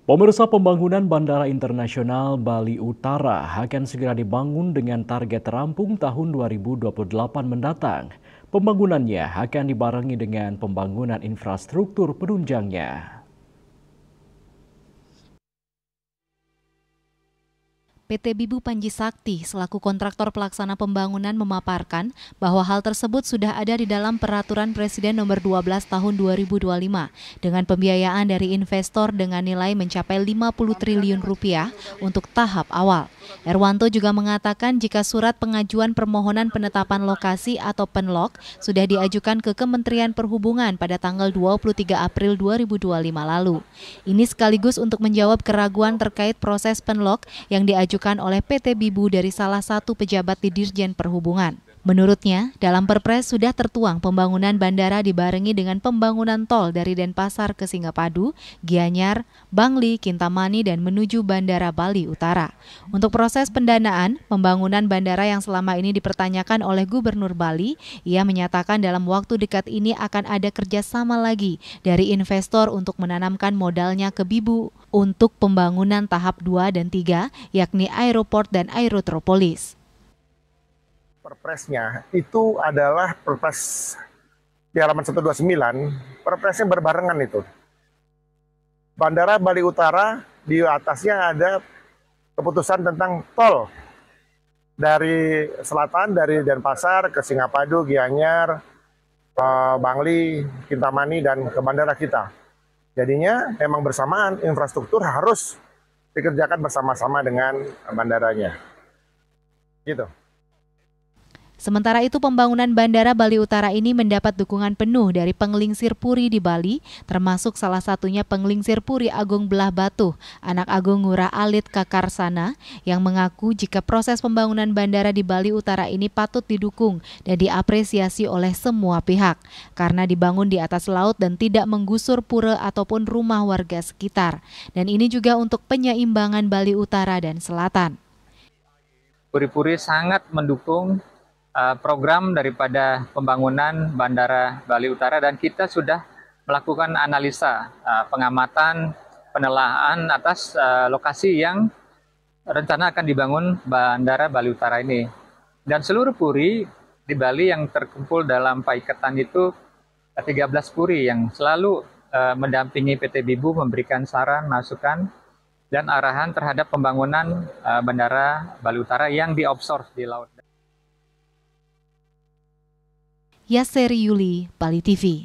Pemirsa, pembangunan Bandara Internasional Bali Utara akan segera dibangun dengan target rampung tahun 2028 mendatang. Pembangunannya akan dibarengi dengan pembangunan infrastruktur penunjangnya. PT Bibu Panji Sakti selaku kontraktor pelaksana pembangunan memaparkan bahwa hal tersebut sudah ada di dalam Peraturan Presiden Nomor 12 Tahun 2025 dengan pembiayaan dari investor dengan nilai mencapai 50 triliun rupiah untuk tahap awal. Erwanto juga mengatakan jika surat pengajuan permohonan penetapan lokasi atau PENLOK sudah diajukan ke Kementerian Perhubungan pada tanggal 23 April 2025 lalu. Ini sekaligus untuk menjawab keraguan terkait proses PENLOK yang diajukan oleh PT Bibu dari salah satu pejabat di Dirjen Perhubungan. Menurutnya, dalam Perpres sudah tertuang pembangunan bandara dibarengi dengan pembangunan tol dari Denpasar ke Singapadu, Gianyar, Bangli, Kintamani, dan menuju Bandara Bali Utara. Untuk proses pendanaan, pembangunan bandara yang selama ini dipertanyakan oleh Gubernur Bali, ia menyatakan dalam waktu dekat ini akan ada kerjasama lagi dari investor untuk menanamkan modalnya ke Bibu untuk pembangunan tahap 2 dan 3, yakni Aeroport dan Aerotropolis. Perpresnya itu adalah Perpres di halaman 129, Perpresnya berbarengan itu. Bandara Bali Utara, di atasnya ada keputusan tentang tol dari selatan, dari Denpasar ke Singapadu, Gianyar, Bangli, Kintamani, dan ke bandara kita. Jadinya memang bersamaan infrastruktur harus dikerjakan bersama-sama dengan bandaranya. Gitu. Sementara itu, pembangunan Bandara Bali Utara ini mendapat dukungan penuh dari Penglingsir Puri di Bali, termasuk salah satunya Penglingsir Puri Agung Belah Batuh, anak Agung Ngurah Alit Kakarsana, yang mengaku jika proses pembangunan bandara di Bali Utara ini patut didukung dan diapresiasi oleh semua pihak, karena dibangun di atas laut dan tidak menggusur pura ataupun rumah warga sekitar. Dan ini juga untuk penyeimbangan Bali Utara dan Selatan. Puri-Puri sangat mendukung program daripada pembangunan Bandara Bali Utara, dan kita sudah melakukan analisa, pengamatan, penelaahan atas lokasi yang rencana akan dibangun Bandara Bali Utara ini. Dan seluruh puri di Bali yang terkumpul dalam paiketan itu 13 puri yang selalu mendampingi PT Bibu, memberikan saran, masukan, dan arahan terhadap pembangunan Bandara Bali Utara yang di-offshore di laut. Yaseri Yuli, Bali TV.